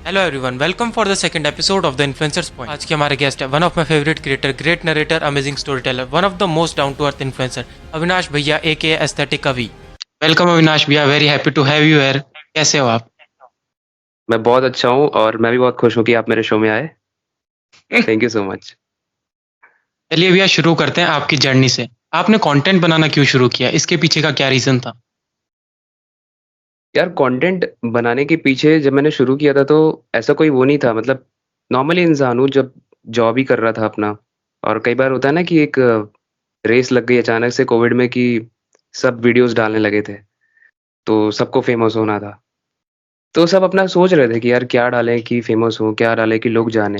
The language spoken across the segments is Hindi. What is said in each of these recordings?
Hello everyone, welcome for the second episode of the influencers point. आज के हमारे गेस्ट है one of my favourite creator, great narrator, amazing story teller, one of the most down to earth influencer, Avinash भैया aka aesthetic Kavi. Welcome Avinash भैया, very happy to have you here. कैसे हो आप? मैं बहुत अच्छा हूँ और मैं भी बहुत खुश हूँ कि आप मेरे शो में आए। Thank you so much. चलिए भैया, शुरू करते हैं आपकी जर्नी से। आपने कंटेंट बनाना क्यों शुरू किया? इसके पीछे का क्या रीजन था? यार कंटेंट बनाने के पीछे जब मैंने शुरू किया था तो ऐसा कोई वो नहीं था, मतलब नॉर्मली इंसान हूँ, जब जॉब ही कर रहा था अपना। और कई बार होता है ना कि एक रेस लग गई अचानक से कोविड में कि सब वीडियोस डालने लगे थे, तो सबको फेमस होना था। तो सब अपना सोच रहे थे कि यार क्या डालें कि फेमस हो, क्या डालें कि लोग जाने।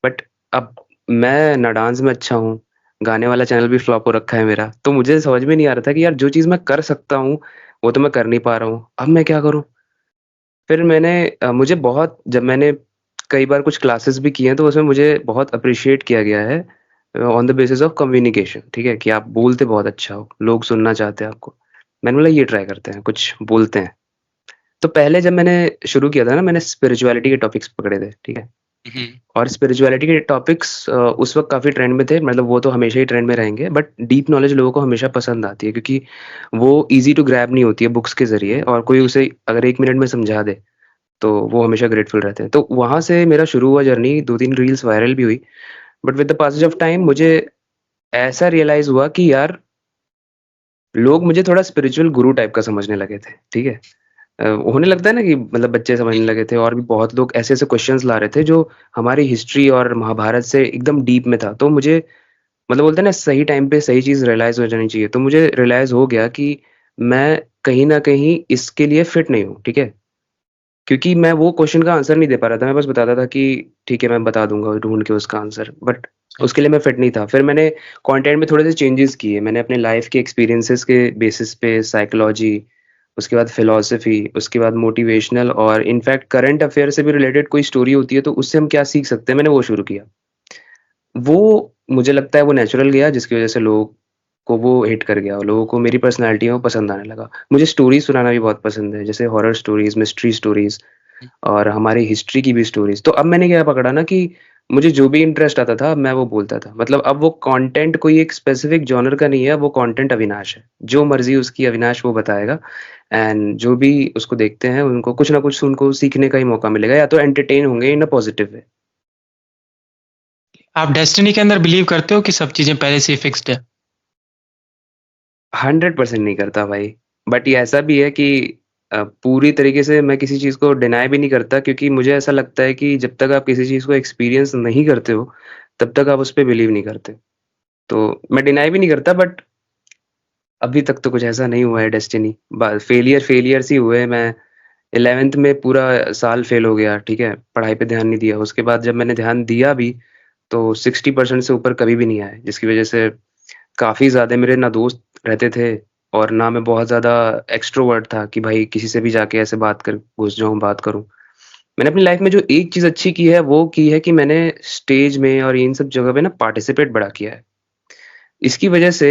बट अब मैं ना डांस में अच्छा हूँ, गाने वाला चैनल भी फ्लॉप हो रखा है मेरा, तो मुझे समझ में नहीं आ रहा था कि यार जो चीज़ मैं कर सकता हूँ, वो तो मैं कर नहीं पा रहा हूँ, अब मैं क्या करूँ? फिर मैंने मुझे बहुत जब मैंने कई बार कुछ क्लासेस भी किए हैं, तो उसमें मुझे बहुत एप्रिशिएट किया गया है on the basis of communication, ठीक है? कि आप बोलते बहुत अच्छा हो, लोग सुनना चाहते हैं आपको। मैंने बोला ये ट्राई करते हैं, कुछ बोलते हैं। तो पहले जब मैंने शुरू किया था ना, मैंने स्पिरिचुअलिटी के टॉपिक्स पकड़े थे, ठीक है? हम्म। और स्पिरिचुअलिटी के टॉपिक्स उस वक़्त काफ़ी ट्रेंड में थे, मतलब वो तो हमेशा ही ट्रेंड में रहेंगे, बट डीप नॉलेज लोगों को हमेशा पसंद आती है क्योंकि वो ईज़ी टू ग्रैब नहीं होती है बुक्स के ज़रिए, और कोई उसे अगर 1 मिनट में समझा दे, तो वो हमेशा ग्रेटफुल रहते हैं। तो वहाँ से मेरा शुरू हुआ जर्नी, 2-3 रील्स वायरल भी हुई, but with the passage of time मुझे ऐसा रियलाइज़ हुआ कि यार लोग मुझे थोड़ा स्पिरिचुअल गुरु टाइप का समझने लगे थे, ठीक है? होने लगता है ना कि मतलब बच्चे समझने लगे थे, और भी बहुत लोग ऐसे-ऐसे क्वेश्चन्स ला रहे थे जो हमारी हिस्ट्री और महाभारत से एकदम डीप में था। तो मुझे मतलब बोलते हैं ना सही टाइम पे सही चीज़ रियलाइज़ हो जानी चाहिए। तो मुझे रियलाइज़ हो गया कि मैं कहीं न कहीं इसके लिए फिट नहीं हूँ, ठीक है? क्योंकि मैं वो क्वेश्चन का आंसर नहीं दे पा रहा था। मैं बस बताता था कि ठीक है, मैं बता दूँगा ढूँढ के उसका आंसर, बट उसके लिए मैं फिट नहीं था। फिर मैंने कंटेंट में थोड़े-से चेंजेज़ किए। मैंने अपने लाइफ़ के एक्सपीरियंसेस के बेसिस पे साइकोलॉजी, उसके बाद फिलॉसफी, उसके बाद मोटिवेशनल, और इनफैक्ट करंट अफेयर से भी रिलेटेड कोई स्टोरी होती है तो उससे हम क्या सीख सकते हैं, मैंने वो शुरू किया। वो मुझे लगता है वो नेचुरल गया, जिसकी वज़ह से लोगों को वो हिट कर गया और लोगों को मेरी पर्सनैलिटी में वो पसंद आने लगा। मुझे स्टोरीज़ सुनाना भी बहुत पसंद है, जैसे हॉरर स्टोरीज़, मिस्ट्री स्टोरीज़ और हमारी हिस्ट्री की भी स्टोरीज़। तो अब मैंने क्या पकड़ा ना कि मुझे जो भी इंटरेस्ट आता था, मैं वो बोलता था। मतलब अब वो कंटेंट कोई एक स्पेसिफिक जॉनर का नहीं है, वो कंटेंट अविनाश है। जो मर्ज़ी उसकी अविनाश वो बताएगा, एंड जो भी उसको देखते हैं, उनको कुछ ना कुछ उनको सीखने का ही मौका मिलेगा, या तो एंटरटेन होंगे इन अ पॉज़िटिव वे। आप डेस्टिनी के अंदर बिलीव करते हो कि सब चीजें पहले से ही फिक्स्ड है? 100% नहीं करता भाई। बट ये ऐसा भी है कि पूरी तरीके से मैं किसी चीज़ को डिनाय भी नहीं करता, क्योंकि मुझे ऐसा लगता है कि जब तक आप किसी चीज़ को एक्सपीरियंस नहीं करते हो, तब तक आप उस पे बिलीव नहीं करते। तो मैं डिनाय भी नहीं करता, बट अभी तक तो कुछ ऐसा नहीं हुआ है डेस्टिनी। फेलियर्स ही हुए हैं। मैं 11th में पूरा साल फेल हो गया, ठीक है? पढ़ाई पे ध्यान नहीं दिया। उसके बाद जब मैंने ध्यान दिया भी, तो 60% से ऊपर कभी भी नहीं आए, जिसकी वज़ह से काफ़ी ज़्यादा मेरे ना दोस्त रहते थे, और ना मैं बहुत ज़्यादा एक्सट्रोवर्ट था कि भाई किसी से भी जाके ऐसे बात कर घुस जाऊँ, बात करूँ। मैंने अपनी लाइफ़ में जो एक चीज़ अच्छी की है, वो की है कि मैंने स्टेज में और इन सब जगह पे ना पार्टिसिपेट बड़ा किया है। इसकी वजह से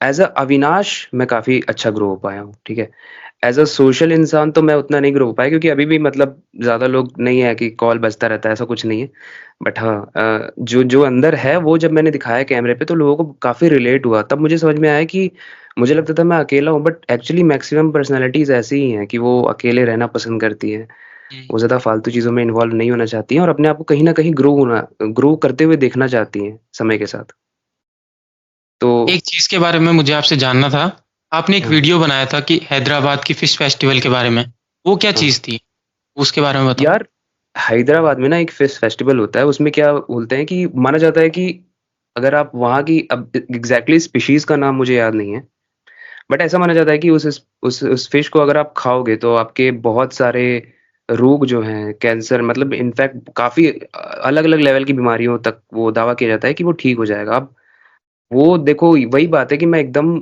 एज़ अ अविनाश मैं काफ़ी अच्छा ग्रो हो पाया हूँ, ठीक है? एज़ अ सोशल इंसान तो मैं उतना नहीं ग्रो हो पाया, क्योंकि अभी भी मतलब ज़्यादा लोग नहीं है कि कॉल बजता रहता है, ऐसा कुछ नहीं है। बट हाँ, जो जो अंदर है वो जब मैंने दिखाया कैमरे पे, तो लोगों को काफ़ी रिलेट हुआ। तब मुझे समझ में आया कि मुझे लगता था मैं अकेला हूँ, बट एक्चुअली मैक्सिमम पर्सनैलिटीज़ ऐसी ही हैं कि वो अकेले रहना पसंद करती हैं। वो ज़्यादा फालतू चीज़ों में इन्वॉल्व नहीं होना चाहती हैं, और अपने आप को कहीं न कहीं ग्रो करते हुए देखना चाहती हैं समय के साथ। तो एक चीज के बारे में मुझे आपसे जानना था। आपने एक हाँ, वीडियो बनाया था कि हैदराबाद की फिश फेस्टिवल के बारे में। वो क्या हाँ। चीज थी? उसके बारे में बताओ। यार, हैदराबाद में ना एक फिश फेस्टिवल होता है, उसमें क्या बोलते हैं कि माना जाता है कि अगर आप वहाँ की, अब एग्ज़ैक्टली स्पीशीज़ का नाम मुझे याद नहीं है, बट ऐसा माना जाता है कि उस फिश को अगर आप खाओगे तो आपके बहुत सारे रोग जो हैं, कैंसर, मतलब इनफैक्ट काफ़ी अलग-अलग लेवल की बीमारियों तक वो दावा किया जाता है कि वो ठीक हो जाएगा। अब वो देखो वही बात है कि मैं एकदम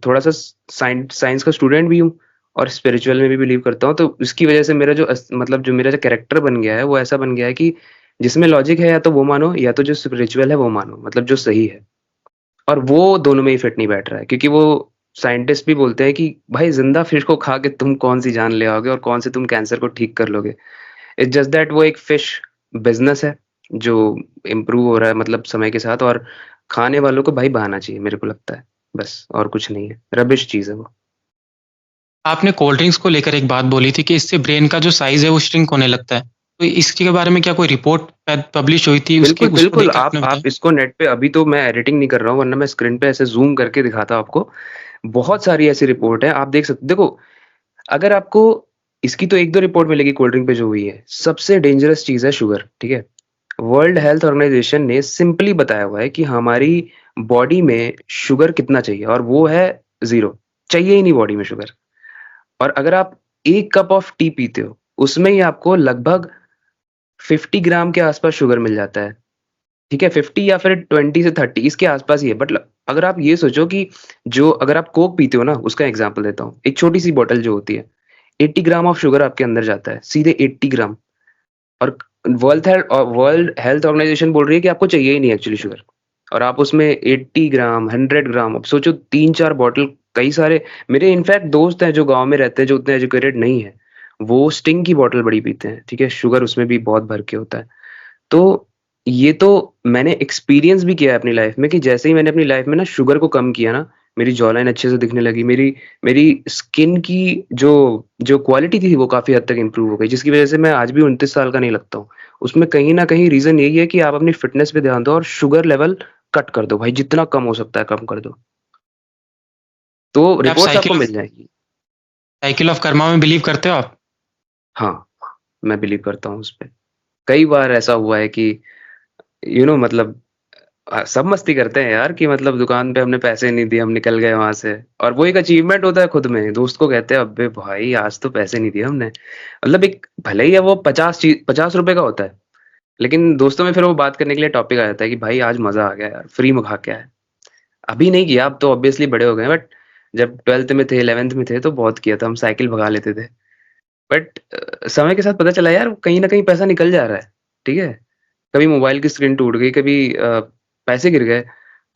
थोड़ा-सा साइंस का स्टूडेंट भी हूँ, और स्पिरिचुअल में भी बिलीव करता हूँ, तो इसकी वज़ह से मेरा जो मतलब जो मेरा जो कैरेक्टर बन गया है, वो ऐसा बन गया है कि जिसमें लॉजिक है या तो वो मानो, या तो जो स्पिरिचुअल है वो मानो, मतलब जो सही है। और वो दोनों में ही फिट नहीं बैठ रहा है, क्योंकि वो साइंटिस्ट भी बोलते हैं कि भाई ज़िंदा फिश को खा के तुम कौन-सी जान ले आओगे और कौन से तुम कैंसर को ठीक कर लोगे। इट्स जस्ट दैट वो एक फिश बिज़नेस है, जो इम्प्रूव हो रहा है मतलब समय के साथ, और खाने वालों को भाई बहाना चाहिए मेरे को लगता है, बस और कुछ नहीं है, रबिश चीज़ है वो। आपने कोल्ड ड्रिंक्स को लेकर एक बात बोली थी कि इससे ब्रेन का जो साइज़ है वो श्रिंक होने लगता है। तो इसके बारे में क्या कोई रिपोर्ट पब्लिश हुई थी उसके बिल्कुल, उसको बिल्कुल, देख के आपने बताया? आप इसको नेट पे, अभी तो मैं एडिटिंग नहीं कर रहा हूँ वरना मैं स्क्रीन पे ऐसे ज़ूम करके दिखाता आपको। बहुत सारी ऐसी रिपोर्ट है, आप देख सकते देखो, अगर आपको इसकी तो 1-2 रिपोर्ट मिलेगी कोल्ड ड्रिंक पे जो हुई है। सबसे डेंजरस चीज़ है शुगर, ठीक है? वर्ल्ड हेल्थ ऑर्गनाइज़ेशन ने सिंपली बताया हुआ है कि हमारी बॉडी में शुगर कितना चाहिए, और वो है 0, चाहिए ही नहीं बॉडी में शुगर। और अगर आप 1 कप ऑफ टी पीते हो, उसमें ही आपको लगभग 50 ग्राम के आस-पास शुगर मिल जाता है। ठीक है, 50 या फिर 20 से 30 इसके आस-पास ही है। बट ल अगर आप ये सोचो कि जो अगर आप कोक पीते हो ना, उसका एग्ज़ाम्पल देता हूँ। एक छोटी-सी बॉटल जो होती है, 80 ग्राम ऑफ शुगर आपके अंदर जाता है, सीधे 80 ग्राम। और वर्ल्ड हेल्थ ऑर्गनाइज़ेशन बोल रही है कि आपको चाहिए ही नहीं एक्चुअली शुगर। और आप उसमें 80 ग्राम, 100 ग्राम, अब सोचो 3-4 बॉटल, कई सारे मेरे इनफैक्ट दोस्त हैं जो गाँव में रहते हैं, जो उतने एजुकेटेड नहीं हैं। वो स्टिंग की बॉटल बड़ी पीते हैं, ठीक है? शुगर उसमें भी बहुत भर के होता है। तो ये तो मैंने एक्सपीरियंस भी किया है अपनी लाइफ़ में कि जैसे ही मैंने अपनी लाइफ़ में ना शुगर को कम किया ना, मेरी जॉ लाइन अच्छे से दिखने लगी। मेरी मेरी स्किन की जो जो क्वालिटी थी वो काफ़ी हद तक इम्प्रूव हो गई, जिसकी वज़ह से मैं आज भी 29 साल का नहीं लगता हूँ। उसमें कहीं न कहीं रीज़न यही है कि आप अपनी फ़िटनेस पे ध्यान दो और शुगर लेवल कट कर दो भाई, जितना कम हो सकता है कम कर दो। तो क्या आप रिपोर्ट्स आपको मिल जाएँगी। साइकिल ऑफ कर्मा में बिलीव करते हो आप? हाँ, मैं बिलीव करता हूँ उसपे। कई बार ऐसा हुआ है कि मतलब सब मस्ती करते हैं यार कि मतलब दुकान पे हमने पैसे नहीं दिए, हम निकल गए वहाँ से, और वो एक अचीवमेंट होता है खुद में। दोस्त को कहते हैं, "अब्बे भाई आज तो पैसे नहीं दिए हमने।" मतलब एक भले ही है वो 50 रुपए का होता है, लेकिन दोस्तों में फिर वो बात करने के लिए टॉपिक आ जाता है कि भाई आज मज़ा आ गया यार, फ्री में खा के आए। अभी नहीं किया, अब तो ऑब्वियसली बड़े हो गए हैं, बट जब 12th में थे, 11th में थे तो बहुत किया था, हम साइकिल भगा लेते थे। बट समय के साथ पता चला यार कहीं न कहीं पैसा निकल जा रहा है, ठीक है? कभी मोबाइल की स्क्रीन टूट गई, कभी पैसे गिर गए।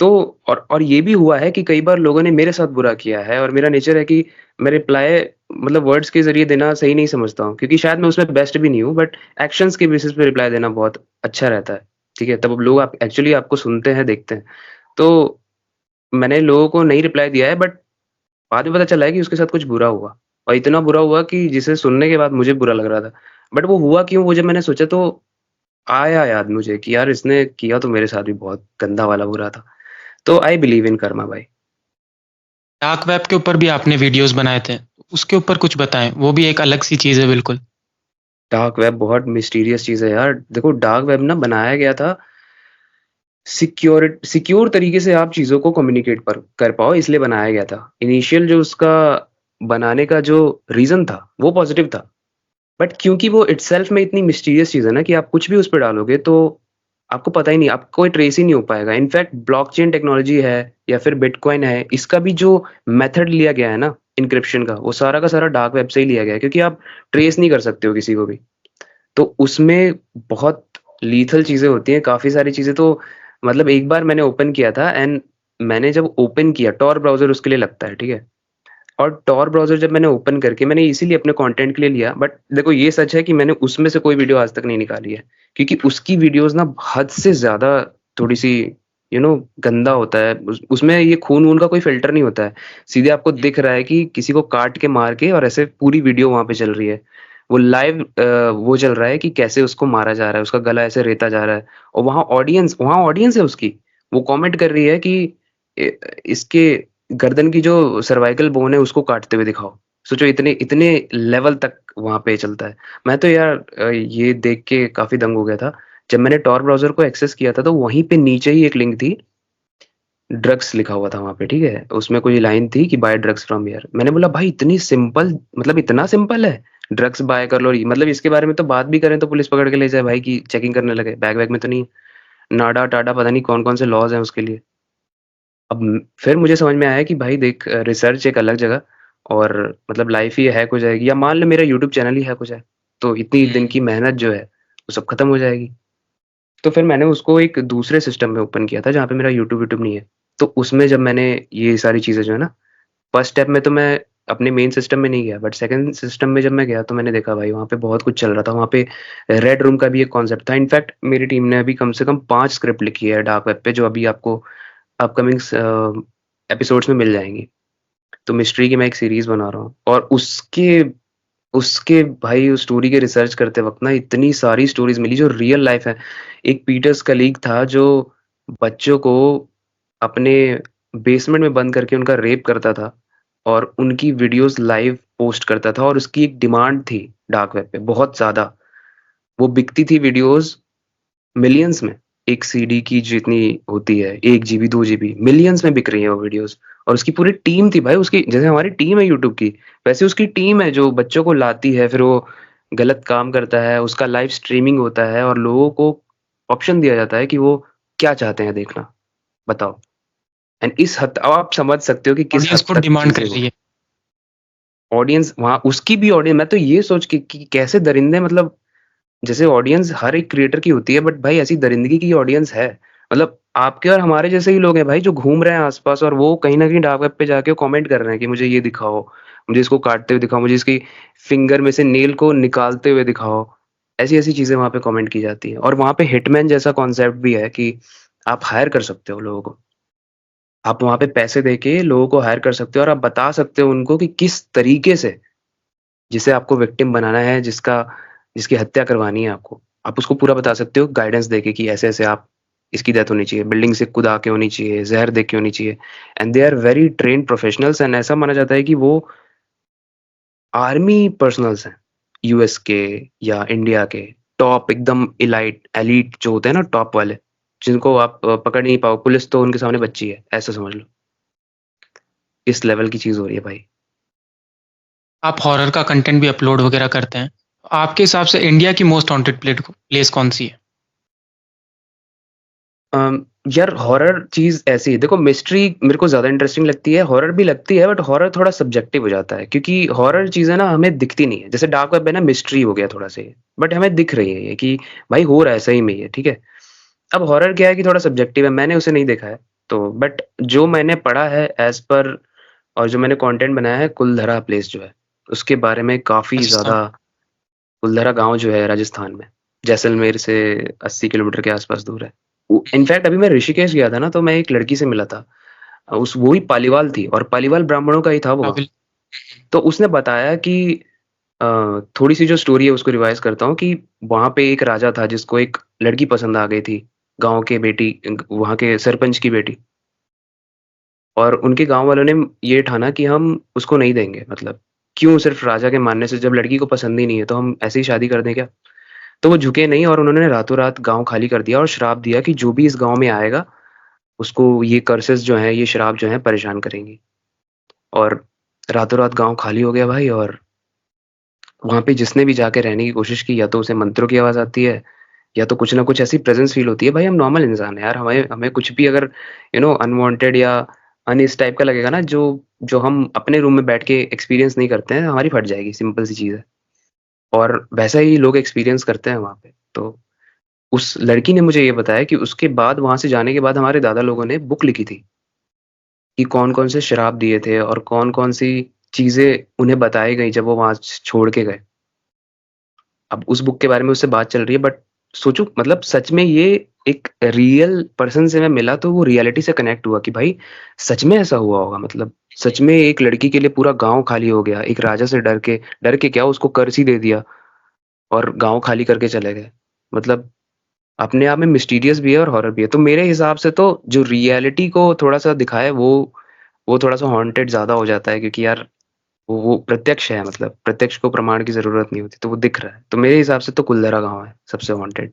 तो और ये भी हुआ है कि कई बार लोगों ने मेरे साथ बुरा किया है, और मेरा नेचर है कि मैं रिप्लाई मतलब वर्ड्स के ज़रिए देना सही नहीं समझता हूँ, क्योंकि शायद मैं उसमें बेस्ट भी नहीं हूँ, बट एक्शंस के बेसिस पे रिप्लाई देना बहुत अच्छा रहता है, ठीक है? तब लोग आप एक्चुअली आपको सुनते हैं, देखते हैं। तो मैंने लोगों को नहीं रिप्लाई दिया है, बट बाद में पता चला है कि उसके साथ कुछ बुरा हुआ, और इतना बुरा हुआ कि जिसे सुनने के बाद मुझे बुरा लग रहा था। बट वो हुआ क्यों, वो जब मैंने सोचा तो आया याद मुझे कि यार इसने किया तो मेरे साथ भी बहुत गंदा वाला बुरा था। तो आई बिलीव इन कर्मा भाई। डार्क वेब के ऊपर भी आपने वीडियोज़ बनाए थे। उसके ऊपर कुछ बताएँ, वो भी एक अलग सी चीज़ है बिल्कुल। डार्क वेब बहुत मिस्टीरियस चीज़ है यार। देखो डार्क वेब ना बनाया गया था सिक्योर तरीके से आप चीज़ों को कम्युनिकेट पर कर पाओ, इसलिए बनाया गया था। इनिशियल जो उसका बनाने का जो रीज़न था, वो पॉज़िटिव था। बट क्योंकि वो इटसेल्फ में इतनी मिस्टीरियस चीज़ है ना कि आप कुछ भी उस पे डालोगे तो आपको पता ही नहीं, आपको कोई ट्रेस ही नहीं हो पाएगा। इनफैक्ट ब्लॉकचेन टेक्नोलॉजी है या फिर बिटकॉइन है, इसका भी जो मेथड लिया गया है ना एन्क्रिप्शन का, वो सारा का सारा डार्क वेब से ही लिया गया है, क्योंकि आप ट्रेस नहीं कर सकते हो किसी को भी। तो उसमें बहुत लीथल चीज़ें होती हैं, काफ़ी सारी चीज़ें। तो मतलब एक बार मैंने ओपन किया था, एंड मैंने जब ओपन किया, tor ब्राउज़र उसके लिए लगता है, ठीक है? और tor ब्राउज़र जब मैंने ओपन करके, मैंने इसीलिए अपने कंटेंट के लिए लिया, बट देखो ये सच है कि मैंने उसमें से कोई वीडियो आज तक नहीं निकाली है, क्योंकि उसकी वीडियोज़ ना हद से ज़्यादा थोड़ी-सी गंदा होता है। उसमें ये खून-वून का कोई फ़िल्टर नहीं होता है। सीधे आपको दिख रहा है कि किसी को काट के मार के, और ऐसे पूरी वीडियो वहाँ पे चल रही है। वो लाइव वो चल रहा है कि कैसे उसको मारा जा रहा है, उसका गला ऐसे रेता जा रहा है, और वहाँ ऑडियंस है उसकी। वो कमेंट कर रही है कि इसके गर्दन की जो सर्वाइकल बोन है उसको काटते हुए दिखाओ। सोचो इतने इतने लेवल तक वहाँ पे चलता है। मैं तो यार ये देख के काफ़ी दंग हो गया था। जब मैंने tor ब्राउज़र को एक्सेस किया था तो वहीं पे नीचे ही एक लिंक थी, ड्रग्स लिखा हुआ था वहाँ पे, ठीक है? उसमें कोई लाइन थी कि बाय ड्रग्स फ्रॉम हियर। मैंने बोला भाई इतनी सिंपल, मतलब इतना सिंपल है? ड्रग्स बाय कर लो, मतलब इसके बारे में तो बात भी करें तो पुलिस पकड़ के ले जाए भाई, कि चेकिंग करने लगे, बैग-वैग में तो नहीं है। नाडा-टाडा पता नहीं कौन-कौन से लॉज़ हैं उसके लिए। अब फिर मुझे समझ में आया कि भाई देख, रिसर्च एक अलग जगह, और मतलब लाइफ़ ही हैक हो जाएगी, या मान ले मेरा यूट्यूब चैनल ही हैक हो जाए, तो इतनी दिन की मेहनत जो है, वो सब खत्म हो जाएगी। तो फिर मैंने उसको एक दूसरे सिस्टम में ओपन किया था जहाँ पे मेरा यूट्यूब नहीं है। तो उसमें जब मैंने ये सारी चीज़ें जो है ना, फर्स्ट स्टेप में तो मैं अपने मेन सिस्टम में नहीं गया, बट सेकंड सिस्टम में जब मैं गया तो मैंने देखा भाई वहाँ पे बहुत कुछ चल रहा था। वहाँ पे रेड रूम का भी एक कॉन्सेप्ट था। इनफैक्ट मेरी टीम ने अभी कम से कम 5 स्क्रिप्ट लिखी है डार्क वेब पे, जो अभी आपको अपकमिंग एपिसोड्स में मिल जाएँगी। तो मिस्ट्री की मैं एक सीरीज़ बना रहा हूँ, और उसके उसके भाई उस स्टोरी के रिसर्च करते वक़्त ना इतनी सारी स्टोरीज़ मिली जो रियल लाइफ़ है। एक पीटर्स कलीग था जो बच्चों को अपने बेसमेंट में बंद करके उनका रेप करता था, और उनकी वीडियोज़ लाइव पोस्ट करता था, और उसकी एक डिमांड थी डार्क वेब पे बहुत ज़्यादा। वो बिकती थी वीडियोज़ मिलियंस में। 1 सीडी की जितनी होती है, 1 जीबी, 2 जीबी, मिलियंस में बिक रही है वो वीडियोज़। और उसकी पूरी टीम थी भाई उसकी, जैसे हमारी टीम है यूट्यूब की, वैसे उसकी टीम है जो बच्चों को लाती है, फिर वो गलत काम करता है, उसका लाइव स्ट्रीमिंग होता है, और लोगों को ऑप्शन दिया जाता है कि वो क्या चाहते हैं देखना, बताओ। एंड इस हद अब आप समझ सकते हो कि किस ऑडियंस हद खुद तक डिमांड कर चीज़ें रही वो है। ऑडियंस वहाँ उसकी भी ऑडियंस, मैं तो ये सोच के कि कैसे दरिंदे, मतलब जैसे ऑडियंस हर एक क्रिएटर की होती है, बट भाई ऐसी दरिंदगी की ऑडियंस है। मतलब आपके और हमारे जैसे ही लोग हैं भाई जो घूम रहे हैं आस-पास, और वो कहीं न कहीं डार्क वेब पे जाके कमेंट कर रहे हैं कि मुझे ये दिखाओ, मुझे इसको काटते हुए दिखाओ, मुझे इसकी फिंगर में से नेल को निकालते हुए दिखाओ। ऐसी-ऐसी चीज़ें वहाँ पे कमेंट की जाती हैं, और वहाँ पे हिटमैन जैसा कॉन्सेप्ट भी है कि आप हायर कर सकते हो लोगों को। आप वहाँ पे पैसे देके लोगों को हायर कर सकते हो, और आप बता सकते हो उनको कि किस तरीके से, जिसे आपको विक्टिम बनाना है, जिसकी हत्या करवानी है आपको, आप उसको पूरा बता सकते हो गाइडेंस देके कि ऐसे-ऐसे आप इसकी डेथ होनी चाहिए, बिल्डिंग से कूदा के होनी चाहिए, ज़हर दे के होनी चाहिए। And they are very trained professionals, and ऐसा माना जाता है कि वो आर्मी पर्सनल्स हैं, यूएस के या इंडिया के, टॉप एकदम एलाइट एलीट जो होते हैं ना टॉप वाले, जिनको आप पकड़ नहीं पाओ, पुलिस तो उनके सामने बच्ची है, ऐसा समझ लो। इस लेवल की चीज़ हो रही है भाई। आप हॉरर का कंटेंट भी अपलोड वगैरह करते हैं। आपके हिसाब से इंडिया की मोस्ट हॉन्टेड प्लेस कौन-सी है? अम, यार हॉरर चीज़ ऐसी है, देखो मिस्ट्री मेरे को ज़्यादा इंटरेस्टिंग लगती है, हॉरर भी लगती है, बट हॉरर थोड़ा सब्जेक्टिव हो जाता है, क्योंकि हॉरर चीज़ें ना हमें दिखती नहीं है। जैसे डार्क वेब है ना, मिस्ट्री हो गया थोड़ा-सा ये, बट हमें दिख रही है ये कि भाई हो रहा है सही में ये, ठीक है? अब हॉरर क्या है कि थोड़ा सब्जेक्टिव है, मैंने उसे नहीं देखा है, तो बट जो मैंने पढ़ा है एज़ पर, और जो मैंने कंटेंट बनाया है, कुलधरा प्लेस जो है, उसके बारे में काफ़ी राजस्थान। ज़्यादा। कुलधरा गाँव जो है राजस्थान में, जैसलमेर से 80 किलोमीटर के आस-पास दूर है। इनफैक्ट अभी मैं ऋषिकेश गया था ना, तो मैं एक लड़की से मिला था। उस वो ही पालीवाल थी, और पालीवाल ब्राह्मणों का ही था वो गाँव। काबिल। तो उसने बताया कि अ, थोड़ी-सी जो स्टोरी है उसको रिवाइज़ करता हूँ कि वहाँ पे एक राजा था जिसको एक लड़की पसंद आ गई थी, गाँव के बेटी वहाँ के सरपंच की बेटी। और उनके गाँव वालों ने ये ठाना कि हम उसको नहीं देंगे, मतलब क्यों सिर्फ़ राजा के मानने से, जब लड़की को पसंद ही नहीं है, तो हम ऐसे ही शादी कर दें क्या? तो वो झुके नहीं, और उन्होंने रातों-रात गाँव खाली कर दिया, और श्राप दिया कि जो भी इस गाँव में आएगा, उसको ये कर्सेस जो हैं, ये श्राप जो हैं परेशान करेंगी। और रातों-रात गाँव खाली हो गया भाई, और वहाँ पे जिसने भी जाके रहने की कोशिश की, या तो उसे मंत्रों की आवाज़ आती है, या तो कुछ ना कुछ ऐसी प्रेज़ेंस फ़ील होती है। भाई हम नॉर्मल इंसान हैं यार, हमें हमें कुछ भी अगर अनवांटेड या इस टाइप का लगेगा ना, जो जो हम अपने रूम में बैठ के एक्सपीरियंस नहीं करते हैं, हमारी फट जाएगी, सिंपल सी चीज़ है। और वैसा ही लोग एक्सपीरियंस करते हैं वहाँ पे। तो उस लड़की ने मुझे ये बताया कि उसके बाद, वहाँ से जाने के बाद, हमारे दादा लोगों ने बुक लिखी थी कि कौन-कौन से श्राप दिए थे, और कौन-कौन सी चीज़ें उन्हें बताई गई जब वो वहाँ छोड़ के गए। अब उस बुक के बारे में उससे बात चल रही है, बट सोचो, मतलब सच में ये एक रियल पर्सन से मैं मिला, तो वो रियलिटी से कनेक्ट हुआ कि भाई सच में ऐसा हुआ होगा, मतलब सच में एक लड़की के लिए पूरा गाँव खाली हो गया, एक राजा से डर के क्या, उसको कर्ज ही दे दिया, और गाँव खाली करके चले गए। मतलब अपने आप में मिस्टीरियस भी है और हॉरर भी है। तो मेरे हिसाब से तो जो रियलिटी को थोड़ा-सा दिखाया, वो थोड़ा-सा हॉन्टेड ज़्यादा हो जाता है, क्योंकि यार वो प्रत्यक्ष है, मतलब प्रत्यक्ष को प्रमाण की ज़रूरत नहीं होती, तो वो दिख रहा है। तो मेरे हिसाब से तो कुलधरा गाँव है सबसे हॉन्टेड।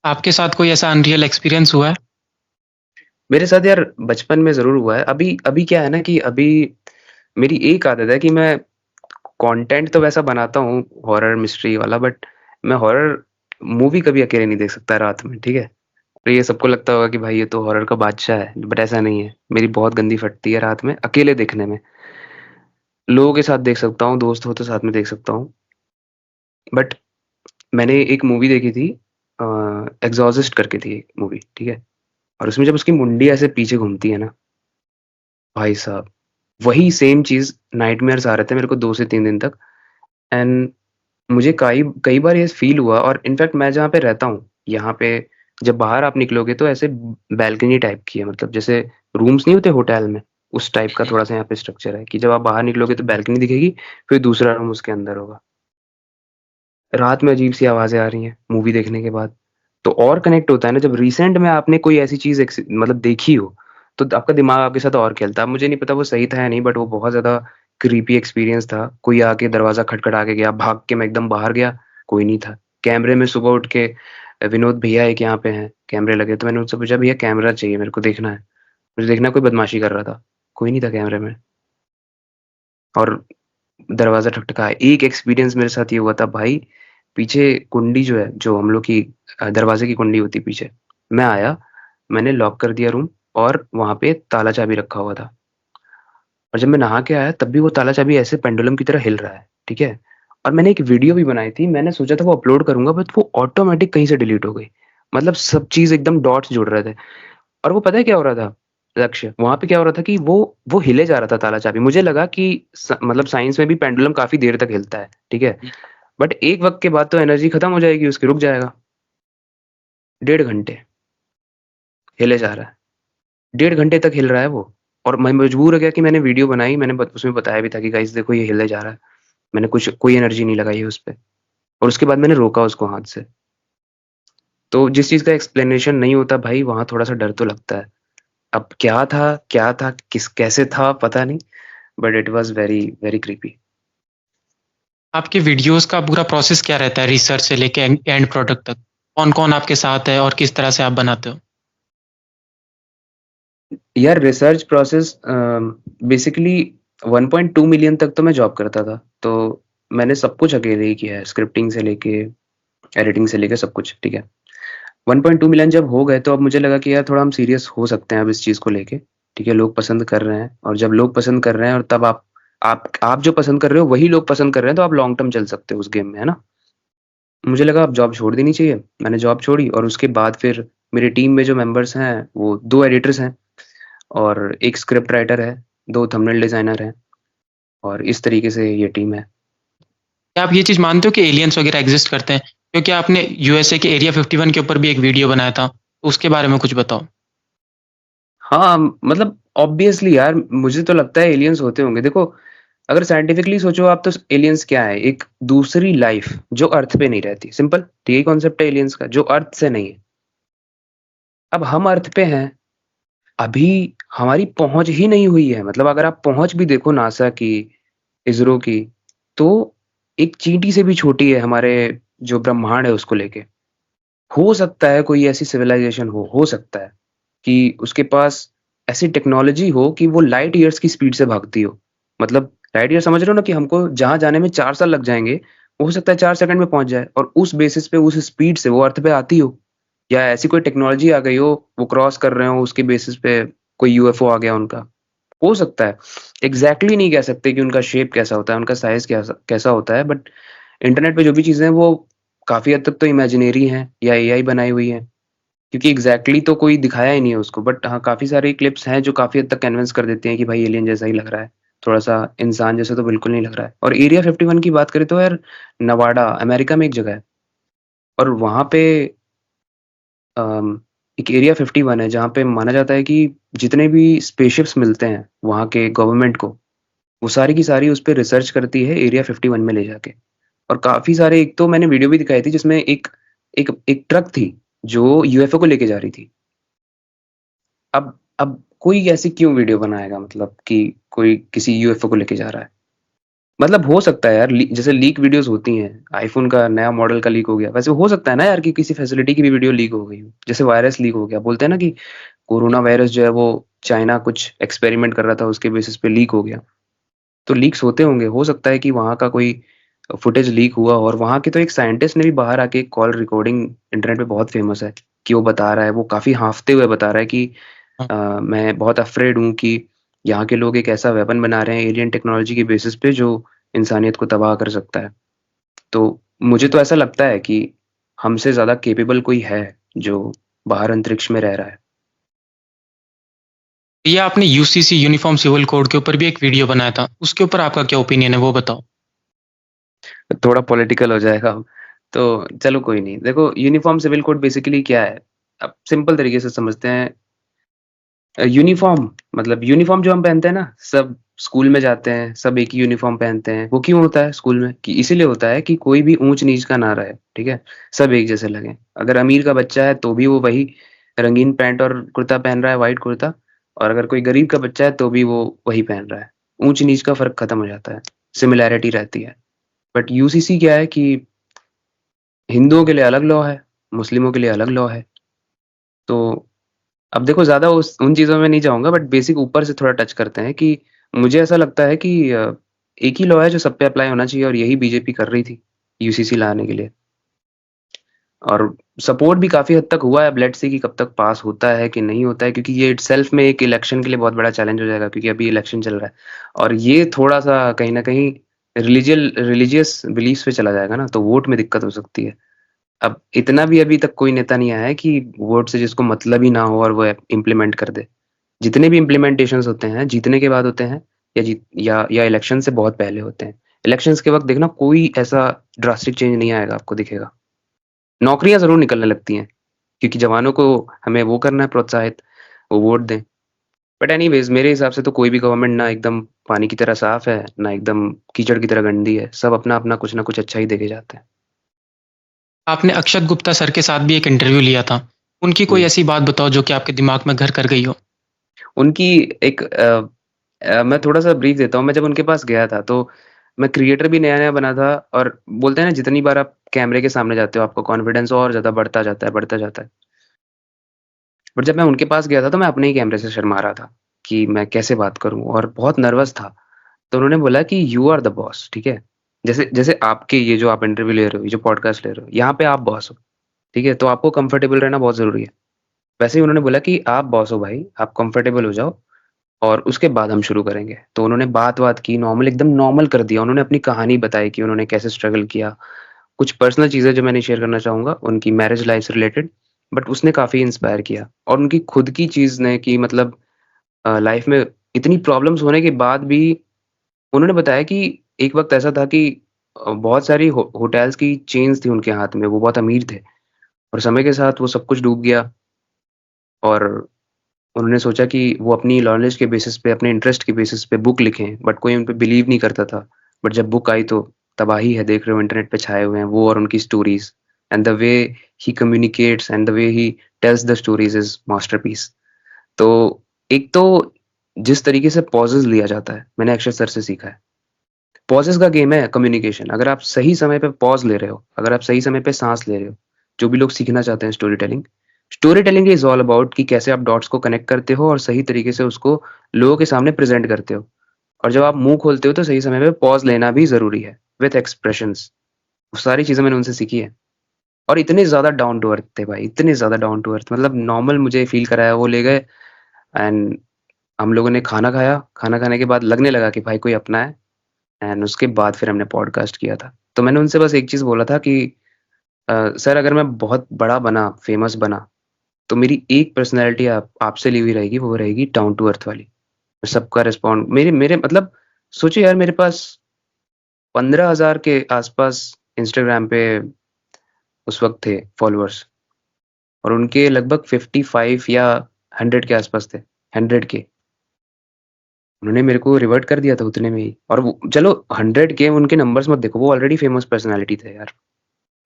आपके साथ कोई ऐसा अनरियल एक्सपीरियंस हुआ है? मेरे साथ यार बचपन में ज़रूर हुआ है। अभी अभी क्या है ना कि अभी मेरी एक आदत है कि मैं कंटेंट तो वैसा बनाता हूँ हॉरर मिस्ट्री वाला, बट मैं हॉरर मूवी कभी अकेले नहीं देख सकता रात में, ठीक है? तो ये सबको लगता होगा कि भाई ये तो हॉरर का बादशाह है, बट ऐसा नहीं है। मेरी बहुत गंदी फटती है रात में अकेले देखने में। लोगों के साथ देख सकता हूँ, दोस्त हो तो साथ में देख सकता हूँ। बट मैंने एक मूवी देखी थी, एग्ज़ॉर्सिस्ट करके थी एक मूवी, ठीक है? और उसमें जब उसकी मुंडी ऐसे पीछे घूमती है ना, भाई साहब, वही सेम चीज़ नाइटमेयर्स आ रहे थे मेरे को 2 से 3 दिन तक एंड मुझे कई कई बार ये फ़ील हुआ और इनफैक्ट मैं जहाँ पे रहता हूँ, यहाँ पे जब बाहर आप निकलोगे तो ऐसे बैल्कनी टाइप की है मतलब जैसे रूम्स नहीं होते होटल में, उस टाइप का थोड़ा-सा यहाँ पे स्ट्रक्चर है कि जब आप बाहर निकलोगे तो बैल्कनी दिखेगी, फिर दूसरा रूम उसके अंदर होगा। रात में अजीब-सी आवाज़ें आ रही हैं, मूवी देखने के बाद। तो और कनेक्ट होता है ना जब रिसेंट में आपने कोई ऐसी चीज़ मतलब देखी हो, तो आपका दिमाग आपके साथ और खेलता है। अब मुझे नहीं पता वो सही था या नहीं बट वो बहुत ज़्यादा क्रीपी एक्सपीरियंस था। कोई आके दरवाज़ा खटखटा के गया, भाग के मैं एकदम बाहर गया, कोई नहीं था। कैमरे में सुबह उठ के विनोद भैया एक यहाँ पे हैं, कैमरे लगे तो मैंने उनसे पूछा भैया कैमरा चाहिए मेरे को देखना है। मुझे देखना है कोई बदमाशी कर रहा था, कोई नहीं था कैमरे में और दरवाज़ा ठकठकाया। एक एक्सपीरियंस मेरे साथ ये हुआ था भाई, पीछे कुंडी जो है, जो हम लोग की दरवाज़े की कुंडी होती है पीछे, मैं आया, मैंने लॉक कर दिया रूम और वहाँ पे ताला चाबी रखा हुआ था और जब मैं नहा के आया तब भी वो ताला चाबी ऐसे पेंडुलम की तरह हिल रहा है, ठीक है? और मैंने एक वीडियो भी बनाई थी, मैंने सोचा था वो अपलोड करूँगा बट वो ऑटोमैटिक कहीं से डिलीट हो गई। मतलब सब चीज़ एकदम डॉट्स जुड़ रहे थे और वो पता है क्या हो रहा था? लक्ष्य, वहाँ पे क्या हो रहा था कि वो हिले जा रहा था ताला चाबी। मुझे लगा कि मतलब साइंस में भी पेंडुलम काफ़ी देर तक हिलता है, ठीक है? बट एक वक़्त के बाद तो एनर्जी खत्म हो जाएगी उसकी, रुक जाएगा। 1.5 घंटे हिले जा रहा है, 1.5 घंटे तक हिल रहा है वो और मैं मजबूर हो गया कि मैंने वीडियो बनाई, मैंने उसमें बताया भी था कि गाइस देखो ये हिले जा रहा है। मैंने कुछ कोई एनर्जी नहीं लगाई है उसपे और उसके बाद मैंने रोका उसको हाथ से। तो जिस चीज़ का एक्सप्लेनेशन नहीं होता भाई वहाँ थोड़ा-सा डर तो लगता है। अब क्या था, किस कैसे था पता नहीं but it was very, very creepy. आपके वीडियोज़ का पूरा प्रोसेस क्या रहता है रिसर्च से लेके एंड एंड प्रोडक्ट तक? कौन-कौन आपके साथ है और किस तरह से आप बनाते हो? यार रिसर्च प्रोसेस बेसिकली 1.2 मिलियन तक तो मैं जॉब करता था। तो मैंने सब कुछ अकेले ही किया है, स्क्रिप्टिंग से लेके, एडिटिंग से लेके सब कुछ, ठीक है। 1.2 मिलियन जब हो गए तो अब मुझे लगा कि यार थोड़ा हम सीरियस हो सकते हैं अब इस चीज़ को लेके, ठीक है। लोग पसंद कर रहे हैं और जब लोग पसंद कर रहे हैं और तब आप जो पसंद कर रहे हो वही लोग पसंद कर रहे हैं तो आप लॉन्ग टर्म चल सकते हो उस गेम में, है ना? मुझे लगा अब जॉब छोड़ देनी चाहिए। मैंने जॉब छोड़ी और उसके बाद फिर मेरी टीम में जो मेंबर्स हैं, वो 2 एडिटर्स हैं और 1 स्क्रिप्ट राइटर है, 2 थंबनेल डिज़ाइनर हैं और इस तरीके से ये टीम है। क्या आप ये चीज़ मानते हो कि एलियंस वगैरह एग्ज़िस्ट करते हैं? क्योंकि आपने यूएसए के एरिया 51 के ऊपर भी एक वीडियो बनाया था, तो उसके बारे में कुछ बताओ? हाँ, मतलब ऑब्वियसली यार मुझे तो लगता है एलियंस होते होंगे। देखो, अगर साइंटिफिकली सोचो आप तो एलियंस क्या है? एक दूसरी लाइफ़ जो अर्थ पे नहीं रहती, सिंपल। तो यही कॉन्सेप्ट है एलियंस का, जो अर्थ से नहीं है। अब हम अर्थ पे हैं, अभी हमारी पहुँच ही नहीं हुई है। मतलब अगर आप पहुँच भी देखो नासा की, इसरो की, तो एक चींटी से भी छोटी है हमारे जो ब्रह्मांड है उसको लेके। हो सकता है कोई ऐसी सिविलाइज़ेशन हो सकता है कि उसके पास ऐसी टेक्नोलॉजी हो कि वो लाइट ईयर्स की स्पीड से भागती हो। मतलब लाइट ईयर समझ रहे हो ना कि हमको जहाँ जाने में 4 साल लग जाएँगे, हो सकता है 4 सेकंड में पहुँच जाए और उस बेसिस पे उस स्पीड से वो अर्थ पे आती हो। या ऐसी कोई टेक्नोलॉजी आ गई हो, वो क्रॉस कर रहे हो उसके बेसिस पे कोई यूएफओ आ गया उनका। हो सकता है। एग्ज़ैक्टली नहीं कह सकते कि उनका शेप कैसा होता है, उनका साइज़ कैसा होता है बट इंटरनेट पे जो भी चीज़ें हैं वो काफ़ी हद तक तो इमेजिनरी हैं या एआई बनाई हुई हैं। क्योंकि एग्ज़ैक्टली तो कोई दिखाया ही नहीं है उसको बट हाँ, काफ़ी सारे क्लिप्स हैं जो काफ़ी हद तक कन्विंस कर देते हैं कि भाई एलियन जैसा ही लग रहा है। थोड़ा-सा इंसान जैसा तो बिल्कुल नहीं लग रहा है। और एरिया 51 की बात करें तो यार नवाडा अमेरिका में एक जगह है और वहाँ पे अम, एक एरिया 51 है जहाँ पे माना जाता है कि जितने भी स्पेसशिप्स मिलते हैं वहाँ के गवर्नमेंट को, वो सारी की सारी उस पे रिसर्च करती है एरिया 51 में ले जाके। और काफ़ी सारे एक तो मैंने वीडियो भी दिखाई थी जिसमें एक एक एक ट्रक थी जो यूएफओ को लेके जा रही थी। अब कोई ऐसी क्यों वीडियो बनाएगा मतलब कि कोई किसी यूएफओ को लेके जा रहा है? मतलब हो सकता है यार जैसे लीक वीडियोज़ होती हैं, आईफ़ोन का नया मॉडल का लीक हो गया। वैसे हो सकता है ना यार कि किसी फैसिलिटी की भी वीडियो लीक हो गई हो। जैसे वायरस लीक हो गया, बोलते हैं ना कि कोरोना वायरस जो है वो चाइना कुछ एक्सपेरिमेंट कर रहा था उसके बेसिस पे लीक हो गया। तो लीक्स होते होंगे, हो सकता है कि वहाँ का कोई फुटेज लीक हुआ और वहाँ के तो एक साइंटिस्ट ने भी बाहर आके कॉल रिकॉर्डिंग इंटरनेट पे बहुत फ़ेमस है, कि वो बता रहा है, वो काफ़ी हाँफते हुए बता रहा है कि हाँ। मैं बहुत अफ़्रेड हूँ कि यहाँ के लोग एक ऐसा वेपन बना रहे हैं एलियन टेक्नोलॉजी के बेसिस पे जो इंसानियत को तबाह कर सकता है। तो मुझे तो ऐसा लगता है कि हमसे ज़्यादा कैपेबल कोई है, जो बाहर अंतरिक्ष में रह रहा है। ये आपने यूसीसी यूनिफॉर्म सिविल कोड के ऊपर भी एक वीडियो बनाया था, उसके ऊपर आपका क्या ओपिनियन है वो बताओ? थोड़ा पॉलिटिकल हो जाएगा अब। तो चलो कोई नहीं। देखो यूनिफ़ॉर्म सिविल कोड बेसिकली क्या है? अब सिंपल तरीके से समझते हैं। यूनिफ़ॉर्म मतलब यूनिफ़ॉर्म जो हम पहनते हैं ना, सब स्कूल में जाते हैं, सब एक ही यूनिफ़ॉर्म पहनते हैं। वो क्यों होता है स्कूल में? कि इसीलिए होता है कि कोई भी ऊँच-नीच का ना रहे, ठीक है? सब एक जैसे लगें। अगर अमीर का बच्चा है तो भी वो वही रंगीन पैंट और कुर्ता पहन रहा है, व्हाइट कुर्ता, और अगर कोई गरीब का बच्चा है तो भी वो वही पहन रहा है। ऊँच-नीच का फ़र्क खत्म हो जाता है, सिमिलैरिटी रहती है। बट यूसीसी क्या है कि हिंदुओं के लिए अलग लॉ है, मुस्लिमों के लिए अलग लॉ है। तो अब देखो ज़्यादा उस उन चीज़ों में नहीं जाऊँगा, बट बेसिक ऊपर से थोड़ा टच करते हैं कि मुझे ऐसा लगता है कि एक ही लॉ है जो सब पे अप्लाई होना चाहिए, और यही बीजेपी कर रही थी, यूसीसी लाने के लिए। और सपोर्ट भी काफ़ी हद तक हुआ है। अब लेट्स सी कि कब तक पास होता है कि नहीं होता है, क्योंकि ये इटसेल्फ में एक इलेक्शन के लिए बहुत बड़ा चैलेंज हो जाएगा, क्योंकि अभी इलेक्शन चल रहा है। और ये थोड़ा-सा कहीं न कहीं रिलीजियस बिलीफ्स पे चला जाएगा ना, तो वोट में दिक्कत हो सकती है। अब इतना भी अभी तक कोई नेता नहीं आया है कि वोट से जिसको मतलब ही ना हो और वो इम्प्लीमेंट कर दे। जितने भी इम्प्लीमेंटेशंस होते हैं, जीतने के बाद होते हैं, या इलेक्शन से बहुत पहले होते हैं। इलेक्शंस के वक़्त देखना, कोई ऐसा ड्रास्टिक चेंज नहीं आएगा, आपको दिखेगा। नौकरियाँ ज़रूर निकलने लगती हैं, क्योंकि जवानों को हमें वो करना है प्रोत्साहित, वो वोट दें। बट एनीवेज़ मेरे हिसाब से तो कोई भी गवर्नमेंट ना एकदम पानी की तरह साफ है, ना एकदम कीचड़ की तरह गंदी है। सब अपना-अपना कुछ ना कुछ अच्छा ही देके जाते हैं। आपने अक्षत गुप्ता सर के साथ भी एक इंटरव्यू लिया था। उनकी कोई हुँ। ऐसी बात बताओ जो कि आपके दिमाग में घर कर गई हो? उनकी एक मैं थोड़ा-सा ब्रीफ देता हूँ। मैं जब उनके पास गया था, तो मैं क्रिएटर भी नया-नया बना था, और बोलते हैं ना, जितनी बार आप कैमरे के सामने जाते हो, आपका कॉन्फिडेंस और ज़्यादा बढ़ता जाता है, बढ़ता जाता है। बट जब मैं उनके पास गया था, तो मैं अपने ही कैमरे से शर्मा रहा था कि मैं कैसे बात करूँ, और बहुत नर्वस था। तो उन्होंने बोला कि यू आर द बॉस, ठीक है? जैसे जैसे आपके ये जो आप इंटरव्यू ले रहे हो, ये जो पॉडकास्ट ले रहे हो, यहाँ पे आप बॉस हो, ठीक है? तो आपको कंफर्टेबल रहना बहुत ज़रूरी है। वैसे ही उन्होंने बोला कि आप बॉस हो भाई, आप कंफर्टेबल हो जाओ, और उसके बाद हम शुरू करेंगे। तो उन्होंने बात-वात की, नॉर्मल एकदम नॉर्मल कर दिया। उन्होंने अपनी कहानी बताई कि उन्होंने कैसे स्ट्रगल किया। कुछ पर्सनल चीज़ें जो मैं नहीं शेयर करना चाहूँगा, उनकी मैरिज लाइफ़ से रिलेटेड, बट उसने काफ़ी इंस्पायर किया। और उनकी खुद की चीज़ ने कि मतलब लाइफ़ में इतनी प्रॉब्लम्स होने के बाद भी उन्होंने बताया कि एक वक़्त ऐसा था कि बहुत सारी होटल्स की चेन्स थी उनके हाथ में, वो बहुत अमीर थे, और समय के साथ वो सब कुछ डूब गया। और उन्होंने सोचा कि वो अपनी नॉलेज के बेसिस पे, अपने इंटरेस्ट के बेसिस पे बुक लिखें, बट कोई उन पे बिलीव नहीं करता था। बट जब बुक आई तो तबाही है, देख रहे हो इंटरनेट पे छाए हुए हैं वो और उनकी stories, and the way he communicates and the way he tells the stories is masterpiece. तो एक तो जिस तरीके से पॉजेज़ लिया जाता है, मैंने अक्षय सर से सीखा है। पॉजेज़ का गेम है कम्युनिकेशन। अगर आप सही समय पे पॉज़ ले रहे हो, अगर आप सही समय पे साँस ले रहे हो, जो भी लोग सीखना चाहते हैं story telling is all about कि कैसे आप डॉट्स को कनेक्ट करते हो और सही तरीके से उसको लोगों के सामने प्रेज़ेंट करते हो। और जब आप मुँह खोलते हो तो सही समय पे पॉज़ लेना भी ज़रूरी है, विथ एक्सप्रेशंस। वो सारी चीज़ें मैंने उनसे सीखी है। और इतने ज़्यादा डाउन टू अर्थ थे भाई, इतने ज़्यादा डाउन टू अर्थ, मतलब नॉर्मल मुझे फ़ील कराया, वो ले गए, एंड हम लोगों ने खाना खाया। खाना खाने के बाद लगने लगा कि भाई कोई अपना है, एंड उसके बाद फिर हमने पॉडकास्ट किया था। तो मैंने उनसे बस एक चीज़ बोला था कि सर, अगर मैं बहुत बड़ा बना, फ़ेमस बना, तो मेरी एक पर्सनैलिटी आपसे ली हुई रहेगी, वो रहेगी डाउन टू अर्थ वाली। सबका रिस्पॉन्ड मेरे मेरे मतलब सोचिए यार, मेरे पास 15,000 के आस-पास इंस्टाग्राम पे उस वक़्त थे फॉलोअर्स, और उनके लगभग 55 या 100 के आस-पास थे, 100 के। उन्होंने मेरे को रिवर्ट कर दिया था उतने में ही, और वो चलो 100 के उनके नंबर्स मत देखो, वो ऑलरेडी फ़ेमस पर्सनैलिटी थे यार।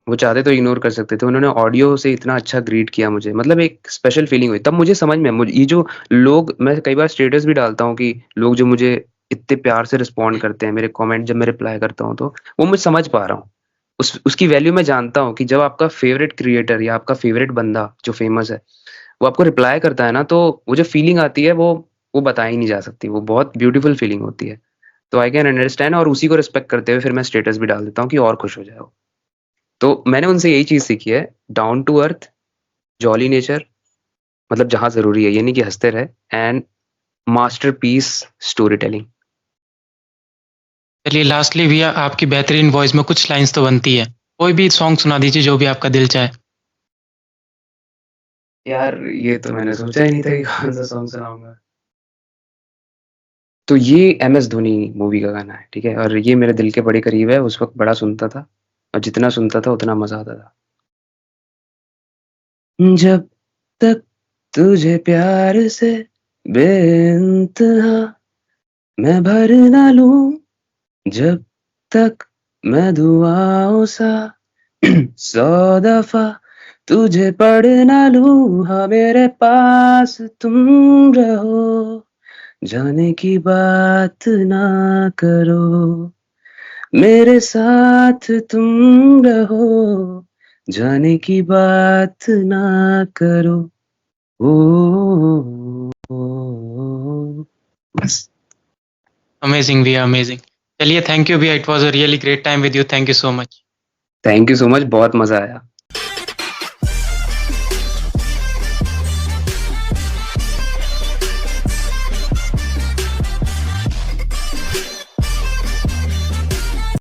वो चाहते तो इग्नोर कर सकते थे। उन्होंने ऑडियो से इतना अच्छा ग्रीट किया मुझे, मतलब एक स्पेशल फीलिंग हुई। तब मुझे समझ में मुझे ये जो लोग, मैं कई बार स्टेटस भी डालता हूँ कि लोग जो मुझे इतने प्यार से रिस्पॉन्ड करते हैं, मेरे कमेंट जब मैं रिप्लाई करता हूँ, तो वो मैं समझ पा रहा हूँ। उसकी वैल्यू मैं जानता हूँ कि जब आपका फ़ेवरेट क्रिएटर या आपका फ़ेवरेट बंदा जो फ़ेमस है, वो आपको रिप्लाई करता है ना, तो वो जो फीलिंग आती है, वो बताई नहीं जा सकती। वो बहुत ब्यूटीफुल फीलिंग होती है। तो आई कैन अंडरस्टैंड, और उसी को रिस्पेक्ट करते हुए फिर मैं स्टेटस भी डाल देता हूँ कि और खुश हो जाए वो। तो मैंने उनसे यही चीज़ सीखी है, down to earth, jolly nature, मतलब जहाँ ज़रूरी है, ये नहीं कि हँसते रहे, एंड मास्टरपीस स्टोरी टेलिंग। चलिए लास्टली भैया आपकी बेहतरीन वॉइस में कुछ लाइन्स तो बनती है। कोई भी सॉन्ग सुना दीजिए जो भी आपका दिल चाहे। यार, ये तो मैंने सोचा ही नहीं था कि कौन-सा सॉन्ग सुनाऊँगा। तो ये एमएस धोनी मूवी का गाना है, ठीक है? और ये मेरे दिल के बड़े करीब है, उस वक़्त बड़ा सुनता था और जितना सुनता था उतना मज़ा आता था। जब तक तुझे प्यार से बेइंतहा मैं भर ना लूँ, जब तक मैं दुआओं सा 100 दफ़ा तुझे पढ़ ना लूँ, हाँ मेरे पास तुम रहो, जाने की बात ना करो। मेरे साथ तुम रहो, जाने की बात ना करो। ओ बस। अमेजिंग भैया, अमेजिंग। चलिए, थैंक यू भैया, it was a really great time with you, thank you so much. Thank you so much, बहुत मज़ा आया।